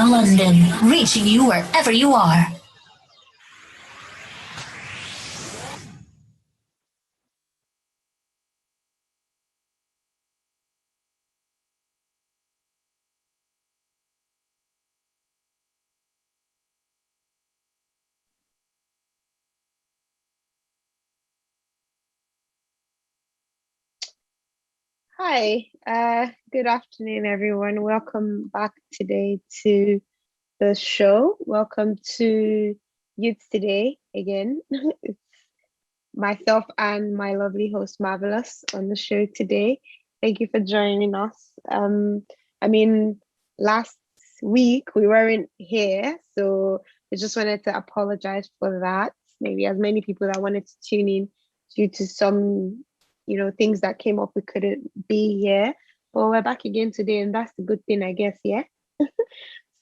London, reaching you wherever you are. Hi, good afternoon, everyone. Welcome back today to the show. Welcome to Youth Today again. It's myself and my lovely host, Marvelous, on the show today. Thank you for joining us. I mean, last week we weren't here, so I just wanted to apologize for that. Maybe as many people that wanted to tune in due to some, things that came up, we couldn't be here. But we're back again today, and that's the good thing, I guess, yeah.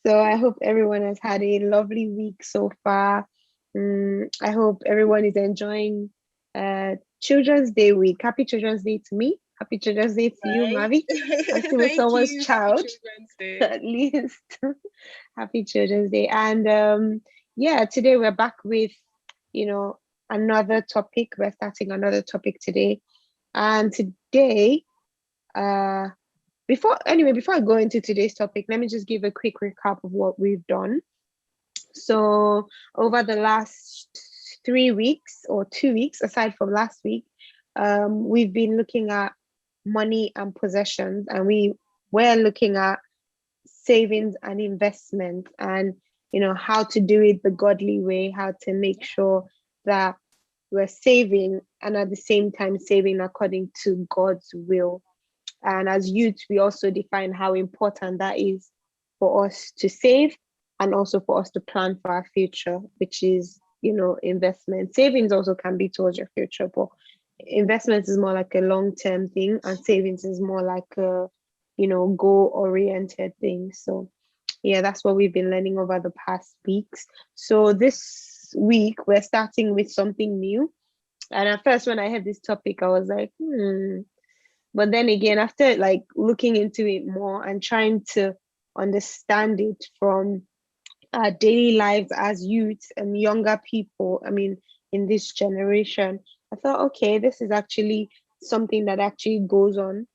So I hope everyone has had a lovely week so far. I hope everyone is enjoying Children's Day week. Happy Children's Day to me. Happy Children's Day to you, Right. Mavi. I'm still Thank someone's you. Happy child, Children's Day. at least. Happy Children's Day. And yeah, today we're back with, another topic. We're starting another topic today. And today, uh, before I go into today's topic, let me just give a quick recap of what we've done. So over the last 3 weeks or 2 weeks, aside from last week, we've been looking at money and possessions, and we were looking at savings and investment, and how to do it the godly way, how to make sure that we're saving and at the same time saving according to God's will. And as youth, we also define how important that is for us to save and also for us to plan for our future, which is, investment. Savings also can be towards your future, but investment is more like a long-term thing, and savings is more like a, goal-oriented thing. So yeah, that's what we've been learning over the past weeks. So this week we're starting with something new. And at first, when I had this topic, I was like, but then again, after like looking into it more and trying to understand it from our daily lives as youth and younger people, I mean, in this generation, I thought, okay, this is actually something that actually goes on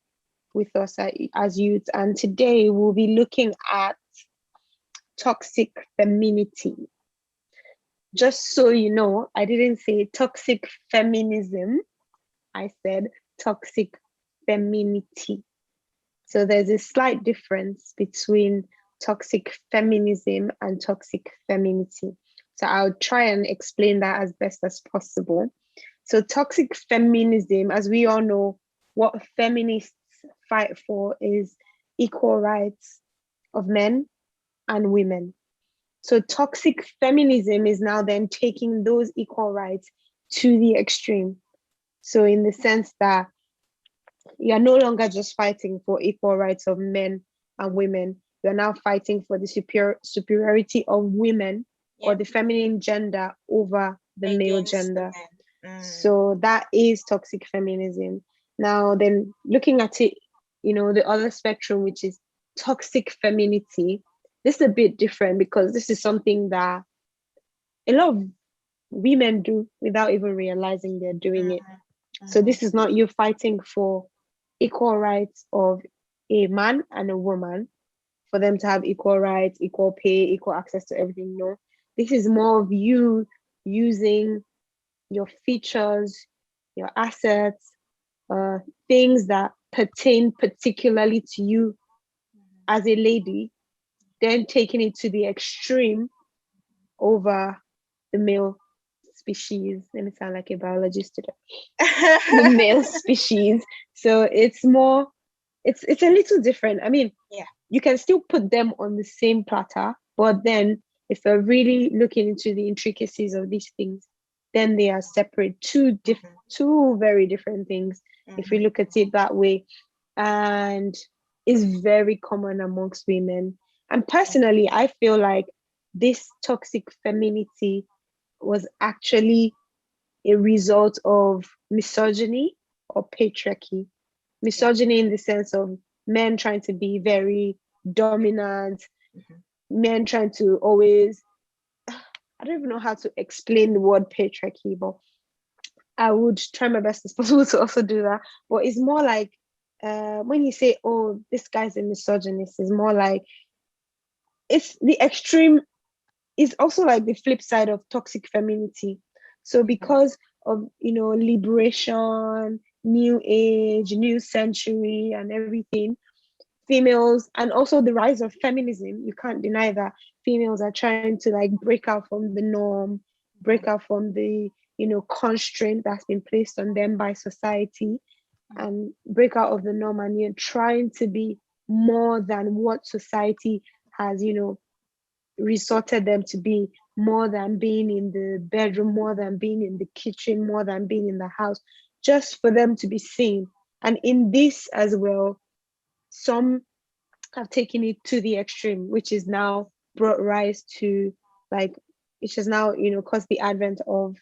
with us as youth. And today we'll be looking at toxic femininity. Just so you know, I didn't say toxic feminism, I said toxic femininity. So there's a slight difference between toxic feminism and toxic femininity. So I'll try and explain that as best as possible. So toxic feminism, as we all know, what feminists fight for is equal rights of men and women. So toxic feminism is now then taking those equal rights to the extreme. So in the sense that you're no longer just fighting for equal rights of men and women. You're now fighting for the superiority of women or the feminine gender over the male gender. So that is toxic feminism. Now, then looking at it, the other spectrum, which is toxic femininity, this is a bit different because this is something that a lot of women do without even realizing they're doing it. So this is not you fighting for equal rights of a man and a woman, for them to have equal rights, equal pay, equal access to everything. No, this is more of you using your features, your assets, things that pertain particularly to you as a lady, then taking it to the extreme over the male species. Let me sound like a biologist today. The male species. So it's more, it's a little different. I mean, you can still put them on the same platter, but then if we're really looking into the intricacies of these things, then they are separate, two very different things, if we look at it that way. And is very common amongst women. And personally, I feel like this toxic femininity was actually a result of misogyny or patriarchy. Misogyny in the sense of men trying to be very dominant, men trying to always, I don't even know how to explain the word patriarchy, but I would try my best as possible to also do that. But it's more like when you say, oh, this guy's a misogynist, it's more like it's the extreme, is also like the flip side of toxic femininity. So because of, liberation, new age, new century, and everything, females, and also the rise of feminism, you can't deny that females are trying to like break out from the norm, break out from the constraint that's been placed on them by society, and break out of the norm, and you're trying to be more than what society has resorted them to be, more than being in the bedroom, more than being in the kitchen, more than being in the house, just for them to be seen. And in this as well, some have taken it to the extreme, which is now brought rise to, like, which has now caused the advent of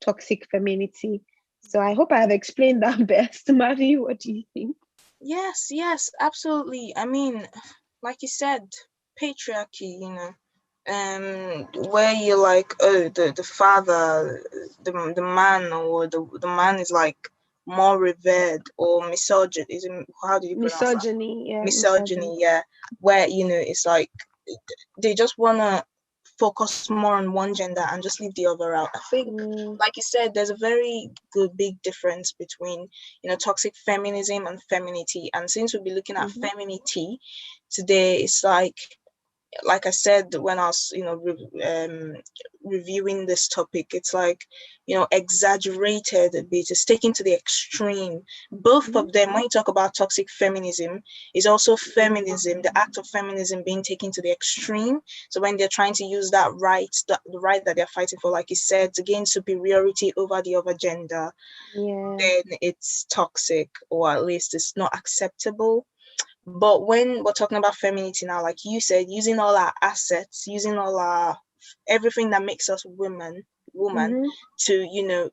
toxic femininity. So I hope I have explained that best. Maddie, what do you think? Yes, absolutely. I mean, like you said, patriarchy, where you're like, oh, the father, the man, or the man is like more revered, or misogyny. How do you pronounce that? Misogyny, yeah, Misogyny, yeah. Where it's like they just wanna focus more on one gender and just leave the other out. I think, like you said, there's a very good big difference between toxic feminism and femininity. And since we'll be looking at femininity today, it's like I said when I was, reviewing this topic, it's like, exaggerated a bit. It's taken to the extreme. Both of them, when you talk about toxic feminism, is also feminism, the act of feminism being taken to the extreme. So when they're trying to use that right, the right that they're fighting for, like you said, to gain superiority over the other gender, then it's toxic, or at least it's not acceptable. But when we're talking about femininity now, like you said, using all our assets, using all our everything that makes us woman, to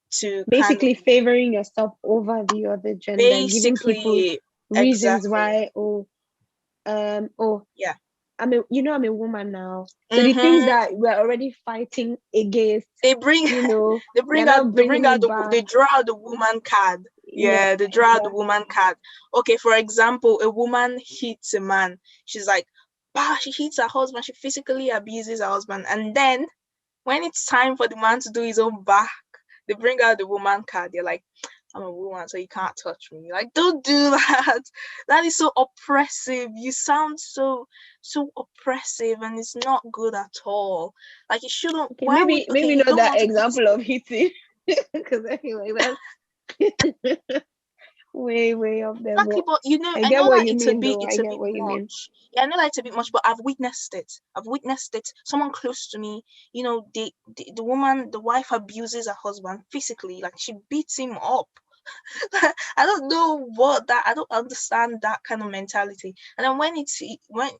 to basically favoring yourself over the other gender, giving people reasons why, yeah, I'm a woman now. So the things that we're already fighting against, they bring they bring out they draw out the woman card. Yeah, they draw out the woman card. Okay, for example, a woman hits a man. She's like, bah, she hits her husband, she physically abuses her husband. And then when it's time for the man to do his own back, they bring out the woman card. They're like, I'm a woman, so you can't touch me. Like, don't do that. That is so oppressive. You sound so oppressive, and it's not good at all. Like, you shouldn't. Okay, maybe you not that example of hitting, because anyway, that's way up there. Exactly, but I get what you mean, though. I get what you mean. Yeah, I know that it's a bit much, but I've witnessed it. Someone close to me, the woman, the wife abuses her husband physically, like she beats him up. I don't know I don't understand that kind of mentality. And then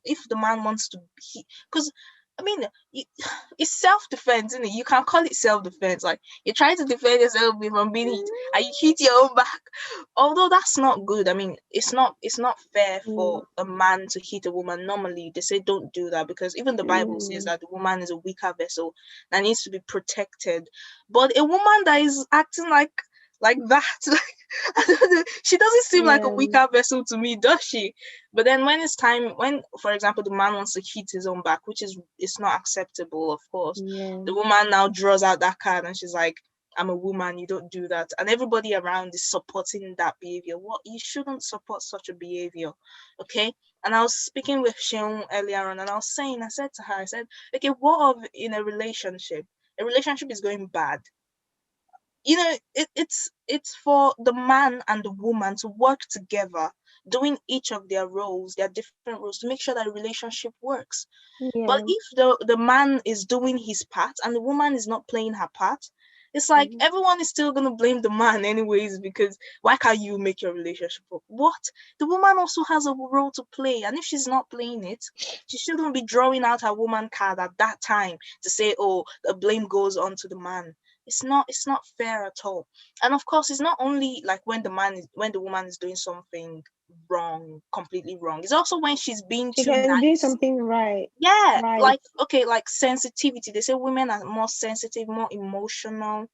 if the man wants to be, because I mean, it's self-defense, isn't it? You can call it self-defense. Like, you're trying to defend yourself from being hit, and you hit your own back. Although that's not good. I mean, it's not fair for a man to hit a woman. Normally, they say don't do that, because even the Bible says that the woman is a weaker vessel that needs to be protected. But a woman that is acting like that, I don't know, she doesn't seem like a weaker vessel to me, does she? But then when it's time, when, for example, the man wants to hit his own back, which is, it's not acceptable, of course. The woman now draws out that card and she's like, I'm a woman, you don't do that. And everybody around is supporting that behavior. What? You shouldn't support such a behavior, okay? And I was speaking with Sheon earlier on, and I said to her, okay, what of in a relationship? A relationship is going bad. It's for the man and the woman to work together, doing each of their roles, their different roles, to make sure that the relationship works. But if the man is doing his part and the woman is not playing her part, it's like everyone is still going to blame the man anyways, because why can't you make your relationship work? What? The woman also has a role to play, and if she's not playing it, she shouldn't be drawing out her woman card at that time to say, oh, the blame goes on to the man. It's not fair at all. And of course, it's not only like when the woman is doing something wrong, completely wrong. It's also when she's being She too can do nice. something right. Yeah, Right. like okay, like sensitivity. They say women are more sensitive, more emotional.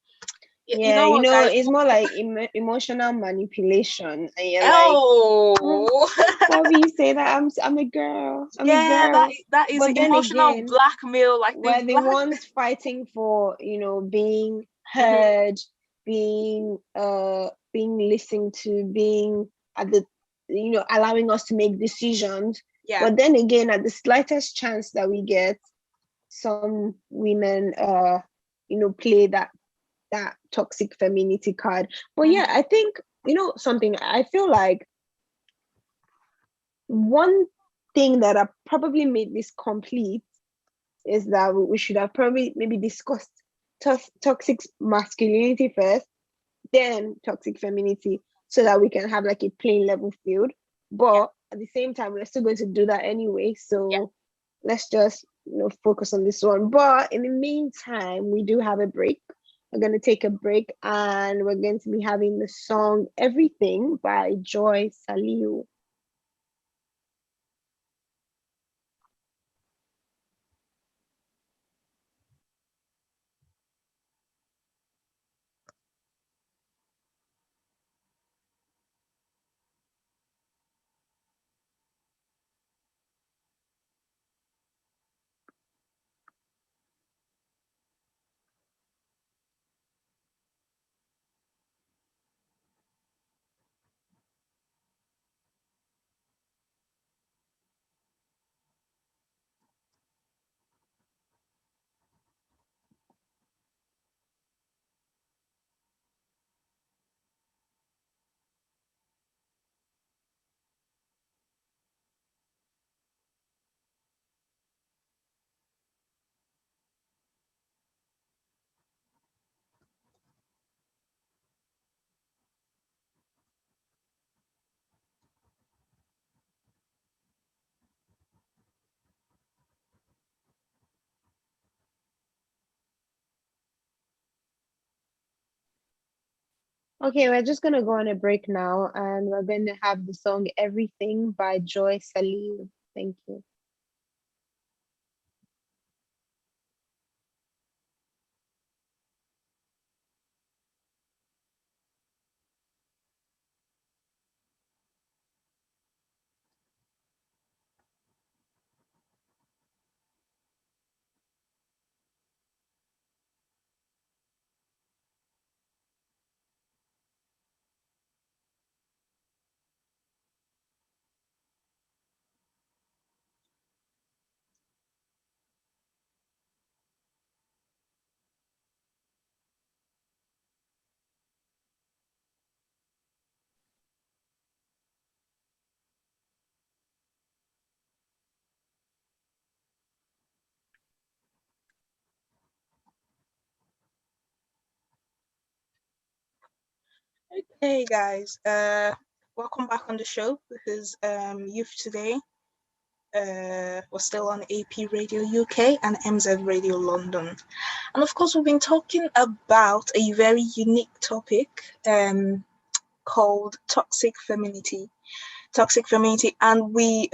You Yeah, know what, guys? it's more like emotional manipulation, and you're like, oh, Oh, why will you say that? I'm a girl. I'm a yeah, girl. that is But then emotional again, blackmail. Like they we're the ones fighting for, being Mhm. heard, being listened to, being at the, allowing us to make decisions. Yeah. But then again, at the slightest chance that we get, some women, play that toxic femininity card. But yeah, Mhm. I think, something, I feel like one thing that probably made this complete is that we should have probably maybe discussed toxic masculinity first, then toxic femininity, so that we can have like a plain level field. Yeah. But at the same time, we're still going to do that anyway. Yeah. So let's just focus on this one. But in the meantime, we do have a break. We're going to take a break, and we're going to be having the song Everything by Joy Saliu. Okay, we're just gonna go on a break now, and we're going to have the song Everything by Joy Saliu. Thank you. Hey guys, welcome back on the show. This is Youth Today. We're still on AP Radio UK and MZ Radio London, and of course we've been talking about a very unique topic called toxic femininity. Toxic femininity, and we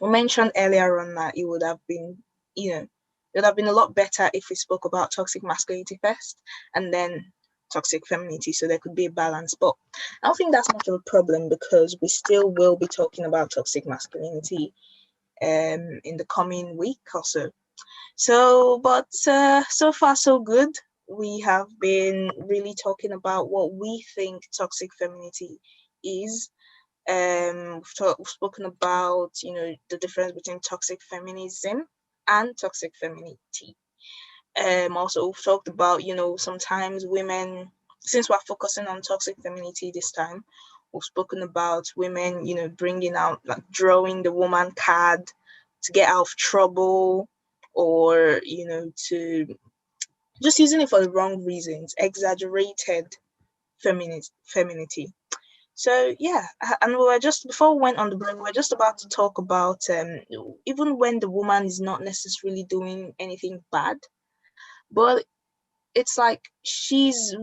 mentioned earlier on that it would have been, it would have been a lot better if we spoke about toxic masculinity first and then toxic femininity, so there could be a balance. But I don't think that's much of a problem because we still will be talking about toxic masculinity in the coming week or so. But so far so good. We have been really talking about what we think toxic femininity is. We've spoken about the difference between toxic feminism and toxic femininity. Also we've talked about sometimes women, since we're focusing on toxic femininity this time, we've spoken about women bringing out, like, drawing the woman card to get out of trouble, or to just using it for the wrong reasons, exaggerated femininity. So yeah, and we were just, before we went on the break, we were just about to talk about even when the woman is not necessarily doing anything bad, but it's like she's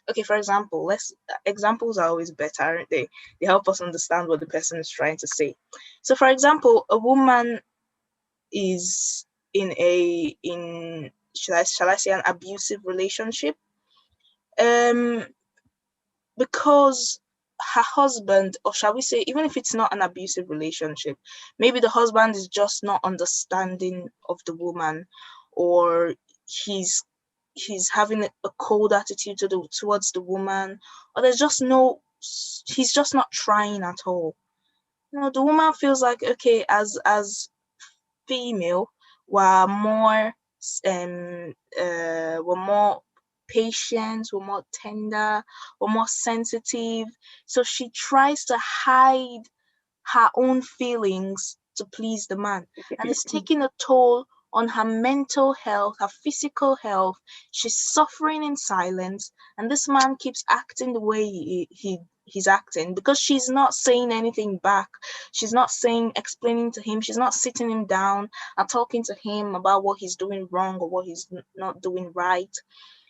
okay, for example, examples are always better, aren't they? They help us understand what the person is trying to say. So for example, a woman is in shall I say an abusive relationship, um because her husband, or shall we say, even if it's not an abusive relationship, maybe the husband is just not understanding of the woman, or he's he's having a cold attitude towards the woman, or there's just no he's just not trying at all. The woman feels like, okay, as female were more were more patient, were more tender, were more sensitive. So she tries to hide her own feelings to please the man. And it's taking a toll on her mental health, her physical health. She's suffering in silence, and this man keeps acting the way he's acting because she's not saying anything back. She's not explaining to him. She's not sitting him down and talking to him about what he's doing wrong or what he's not doing right.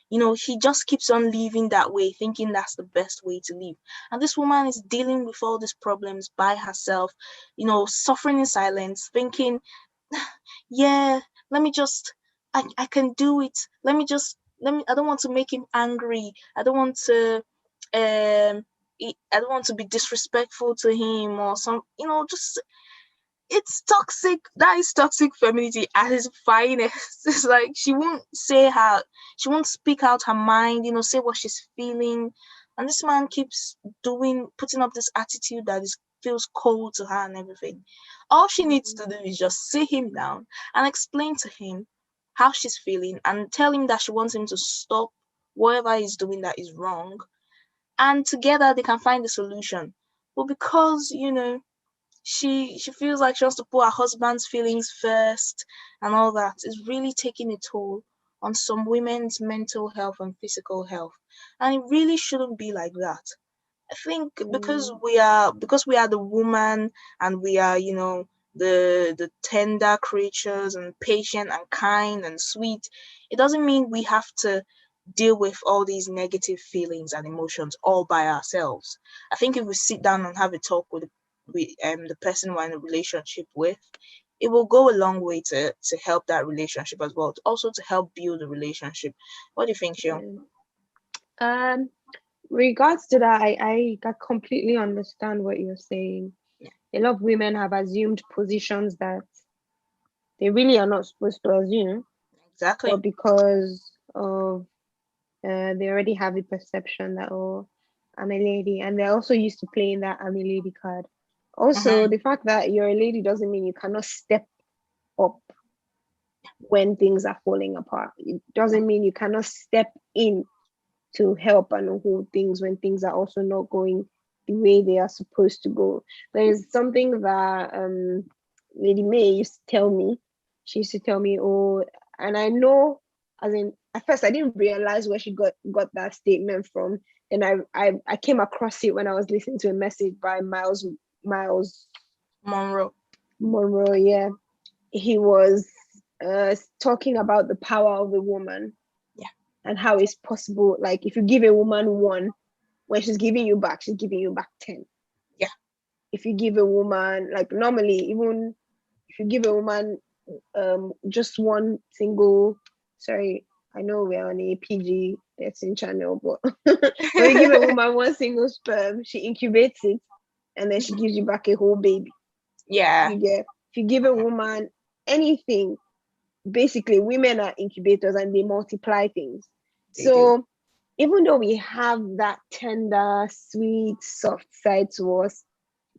He just keeps on living that way, thinking that's the best way to live. And this woman is dealing with all these problems by herself, suffering in silence, thinking, yeah, let me just, I can do it. I don't want to make him angry. I don't want to, I don't want to be disrespectful to him or just it's toxic. That is toxic femininity at its finest. It's like she won't speak out her mind, say what she's feeling. And this man keeps putting up this attitude that feels cold to her and everything. All she needs to do is just sit him down and explain to him how she's feeling and tell him that she wants him to stop whatever he's doing that is wrong. And together they can find a solution. But because, she feels like she wants to put her husband's feelings first and all that, is really taking a toll on some women's mental health and physical health. And it really shouldn't be like that. I think because we are the woman, and we are, the tender creatures and patient and kind and sweet, it doesn't mean we have to deal with all these negative feelings and emotions all by ourselves. I think if we sit down and have a talk with the person we're in a relationship with, it will go a long way to help that relationship as well. Also to help build the relationship. What do you think, Shion? Regards to that, I completely understand what you're saying. Yeah. A lot of women have assumed positions that they really are not supposed to assume. Exactly. But because of they already have the perception that, oh, I'm a lady, and they're also used to playing that I'm a lady card. Also, the fact that you're a lady doesn't mean you cannot step up when things are falling apart. It doesn't mean you cannot step in to help and hold things when things are also not going the way they are supposed to go. There's something that Lady May used to tell me. She used to tell me, oh, and I know, as in, at first I didn't realize where she got that statement from. And I came across it when I was listening to a message by Miles Monroe. Yeah. He was talking about the power of the woman. Yeah. And how it's possible, like if you give a woman one, when she's giving you back 10. Yeah. If you give a woman, like normally, even if you give a woman just one single, sorry, I know we're on a PG-13 channel, but when you give a woman one single sperm, she incubates it and then she gives you back a whole baby. Yeah. If you give a woman anything, basically women are incubators and they multiply things. So even though we have that tender, sweet, soft side to us,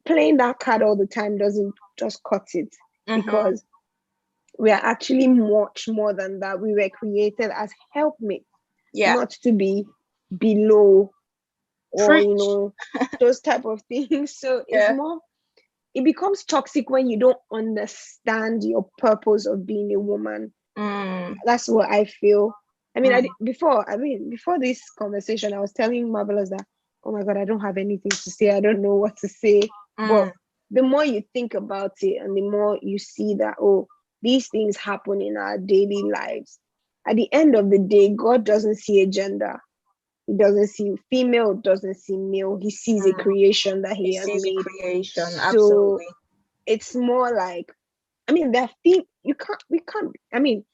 playing that card all the time doesn't just cut it, because we are actually much more than that. We were created as helpmates, not to be below or those type of things. So it's more, it becomes toxic when you don't understand your purpose of being a woman. That's what I feel. I mean, before this conversation, I was telling Marvelous that, oh my God, I don't have anything to say. I don't know what to say. But the more you think about it and the more you see that, oh, these things happen in our daily lives. At the end of the day, God doesn't see a gender. He doesn't see female, doesn't see male. He sees a creation that he It has sees a made. creation, So absolutely. it's more like, I mean, we can't, I mean,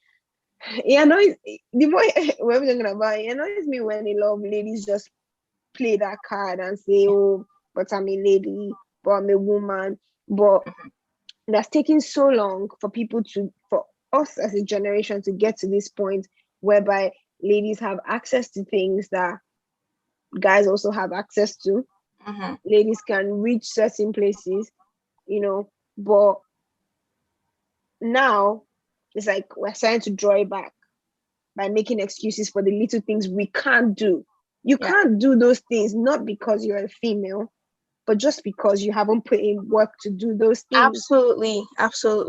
it annoys, the more we're talking about, it annoys me when a lot of ladies just play that card and say, oh, but I'm a lady, but I'm a woman. But that's taking so long for us as a generation to get to this point whereby ladies have access to things that guys also have access to. Mm-hmm. Ladies can reach certain places, but now it's like we're starting to draw it back by making excuses for the little things we can't do. You Yeah. can't do those things not because you're a female, but just because you haven't put in work to do those things. Absolutely,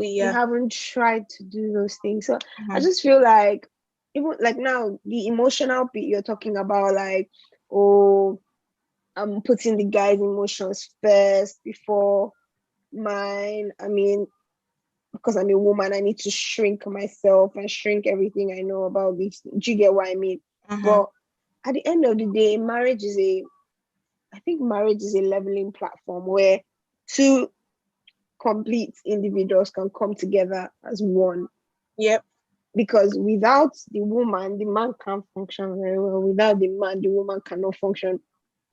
You yeah. haven't tried to do those things. So I Mm-hmm. just feel like, even like now, the emotional bit you're talking about, like, oh, I'm putting the guy's emotions first before mine. I mean, because I'm a woman, I need to shrink myself and shrink everything I know about this. Do you get what I mean? Mm-hmm. But at the end of the day, I think marriage is a leveling platform where two complete individuals can come together as one. Yep. Because without the woman, the man can't function very well. Without the man, the woman cannot function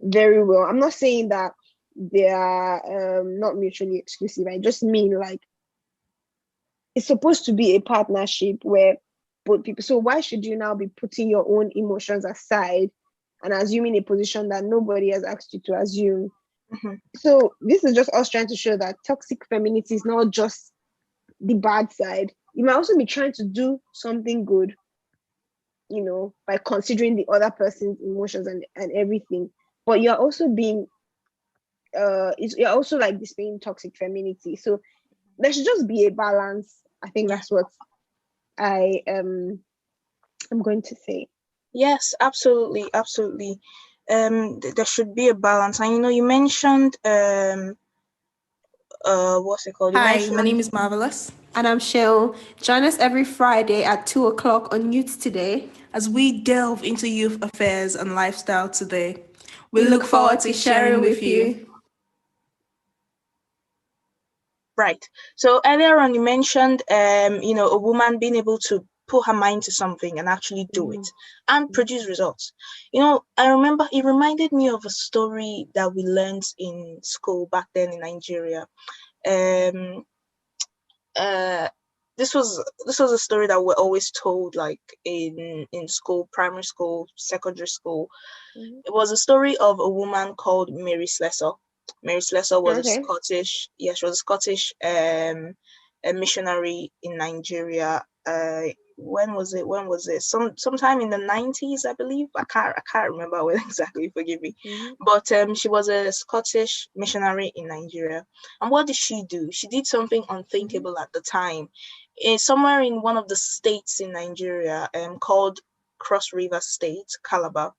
very well. I'm not saying that they are not mutually exclusive. I just mean, like, it's supposed to be a partnership where both people. So why should you now be putting your own emotions aside and assuming a position that nobody has asked you to assume? Mm-hmm. So this is just us trying to show that toxic femininity is not just the bad side. You might also be trying to do something good, by considering the other person's emotions and everything. But you're also you're also like displaying toxic femininity. So there should just be a balance. I think Yeah. that's what I'm going to say. Yes, absolutely, absolutely. There should be a balance. And you mentioned what's it called? You Hi, my mentioned name is Marvelous. And I'm Cheryl. Join us every Friday at 2 o'clock on Youth Today as we delve into youth affairs and lifestyle today. We look forward to sharing with you. right. So earlier on, you mentioned a woman being able to put her mind to something and actually do it and produce results. I remember it reminded me of a story that we learned in school back then in Nigeria. Um, this was a story that we're always told, like in school, primary school, secondary school. It was a story of a woman called Mary Slessor. Mary Slessor was she was a Scottish a missionary in Nigeria. When was it? Sometime in the 90s, I believe. I can't remember when exactly, forgive me. But she was a Scottish missionary in Nigeria. And what did she do? She did something unthinkable at the time. Somewhere in one of the states in Nigeria, called Cross River State, Calabar,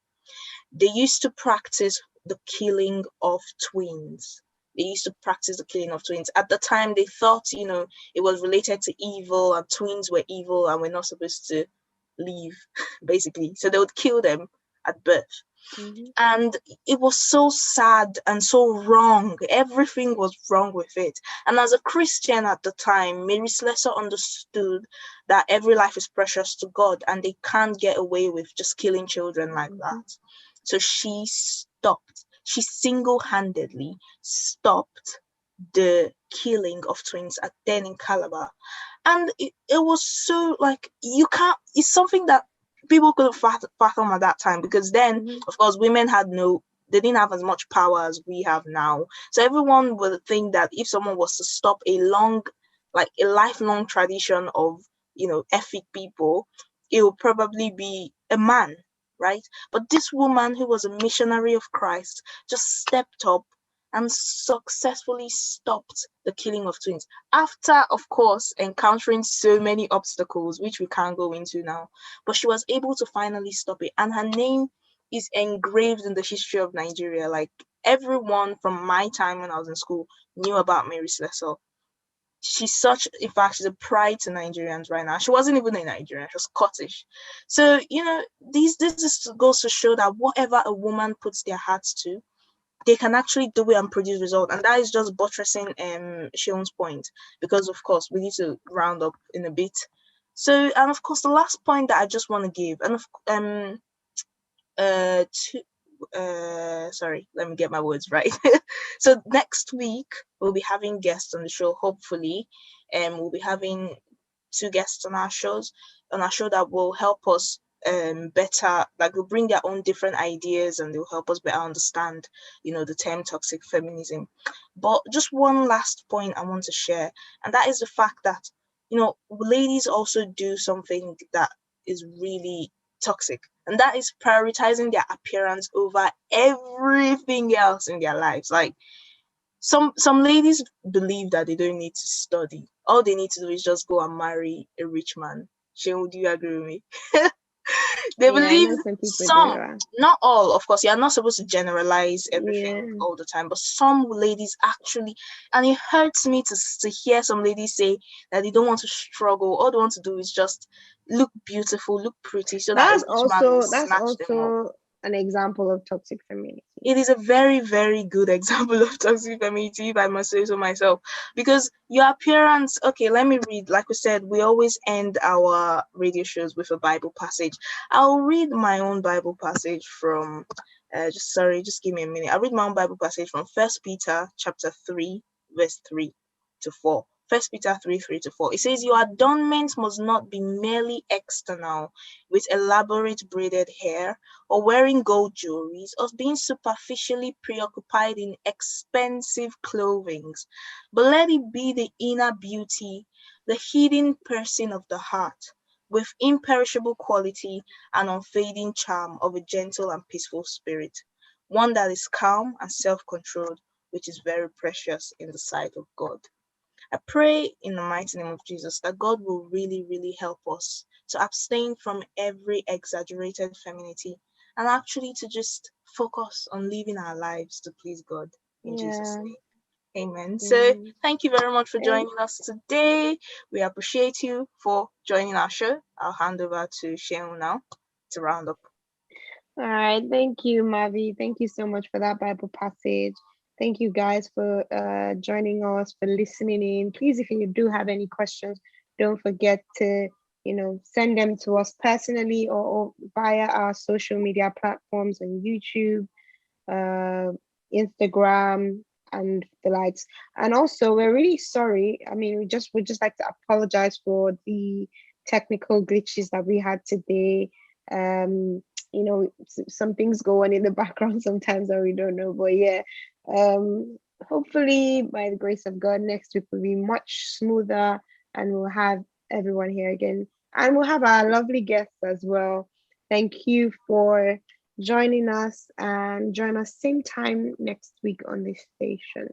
they used to practice the killing of twins. They used to practice the killing of twins. At the time, they thought, it was related to evil, and twins were evil and we're not supposed to live, basically. So they would kill them at birth. And it was so sad and so wrong. Everything was wrong with it. And as a Christian at the time, Mary Slessor understood that every life is precious to God and they can't get away with just killing children like that. So she single-handedly stopped the killing of twins then in Calabar. And it was so, like, it's something that people couldn't fathom at that time, because then, of course, women they didn't have as much power as we have now. So everyone would think that if someone was to stop a lifelong tradition of, ethnic people, it would probably be a man, right? But this woman, who was a missionary of Christ, just stepped up and successfully stopped the killing of twins after, of course, encountering so many obstacles, which we can't go into now. But she was able to finally stop it, and her name is engraved in the history of Nigeria. Like, everyone from my time when I was in school knew about Mary Slessor. in fact, she's a pride to Nigerians right now. She wasn't even a Nigerian, she was Scottish. So, goes to show that whatever a woman puts their hearts to, they can actually do it and produce results. And that is just buttressing Sean's point, because of course we need to round up in a bit. So, and of course, the last point that I just want to give, sorry, let me get my words right. So next week we'll be having guests on the show, hopefully, and we'll be having 2 guests on our show that will help us better, like, will bring their own different ideas, and they'll help us better understand, the term toxic feminism. But just one last point I want to share, and that is the fact that, ladies also do something that is really toxic, and that is prioritizing their appearance over everything else in their lives. Like, some ladies believe that they don't need to study. All they need to do is just go and marry a rich man. Shane, do you agree with me? They believe some, not all, of course. You're not supposed to generalize everything all the time, but some ladies actually, and it hurts me to hear some ladies say that they don't want to struggle. All they want to do is just look beautiful, look pretty. So that's also an example of toxic femininity. It is a very, very good example of toxic femininity, if I must say so myself. Because your appearance, okay, let me read. Like we said, we always end our radio shows with a Bible passage. I'll read my own Bible passage from, just give me a minute. I'll read my own Bible passage from 1 Peter chapter 3, verse 3 to 4. 1 Peter 3, 3 to 4. It says, your adornment must not be merely external, with elaborate braided hair, or wearing gold jewelries, or being superficially preoccupied in expensive clothing, but let it be the inner beauty, the hidden person of the heart, with imperishable quality and unfading charm of a gentle and peaceful spirit, one that is calm and self-controlled, which is very precious in the sight of God. I pray in the mighty name of Jesus that God will really, really help us to abstain from every exaggerated femininity and actually to just focus on living our lives to please God in Jesus' name. Amen. So thank you very much for joining us today. We appreciate you for joining our show. I'll hand over to Sheon now to round up. All right. Thank you, Mavi. Thank you so much for that Bible passage. Thank you guys for joining us, for listening in. Please, if you do have any questions, don't forget to, send them to us personally or via our social media platforms on YouTube, Instagram, and the likes. And also, we're really sorry. I mean, we just like to apologize for the technical glitches that we had today. Some things go on in the background sometimes that we don't know, but yeah. Hopefully by the grace of God, next week will be much smoother, and we'll have everyone here again, and we'll have our lovely guests as well. Thank you for joining us, and join us same time next week on this station.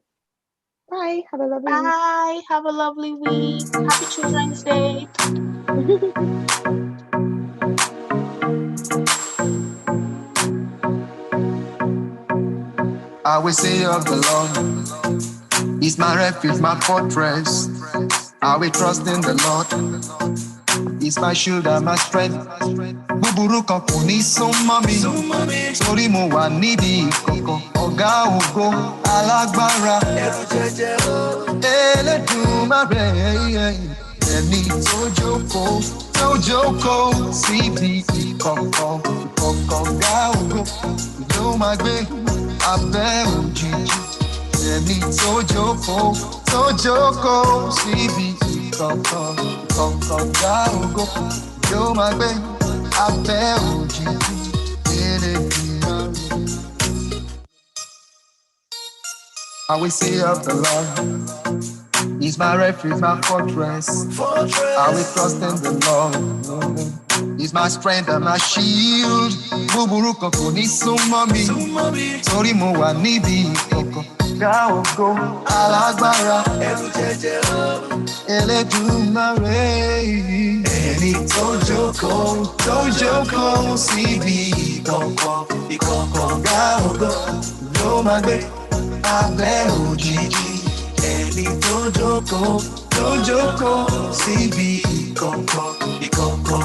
Bye. Have a lovely week. Bye. Have a lovely week. Happy Children's Day. I will say of the Lord, He's my refuge, my fortress. I will trust in the Lord, He's my shield and my strength. Búburú kan kò ní sún mọ́ mi, torí mo wà níbi ìkọ̀kọ̀. Ọ̀gá ògo alágbára, ẹ̀rù jẹjẹ o. Elédùmarè, ẹni tó jókòó síbi ìkọ̀kọ̀. Ọ̀gá ògo ló máa gbé abẹ́ òjìji, ẹni tó jókòó síbi ìkọ̀kọ̀. Ọ̀gá ògo ló máa gbé abẹ́ òjìji. I will say of the Lord, He's my refuge, my fortress. I will trust in the Lord. He's my strength and my shield. Búburú kan kò ní sún mọ́ mi, torí mo wà níbi ìkọ̀kọ̀. Ọ̀gá ògo alágbára, ẹ̀rù jẹjẹ o. Elédùmarè, ẹni tó jókòó síbi ìkọ̀kọ̀. Ọ̀gá ògo ló máa gbé abẹ́ òjìji. sí, Tojoko, síbi kankan, ìkankan.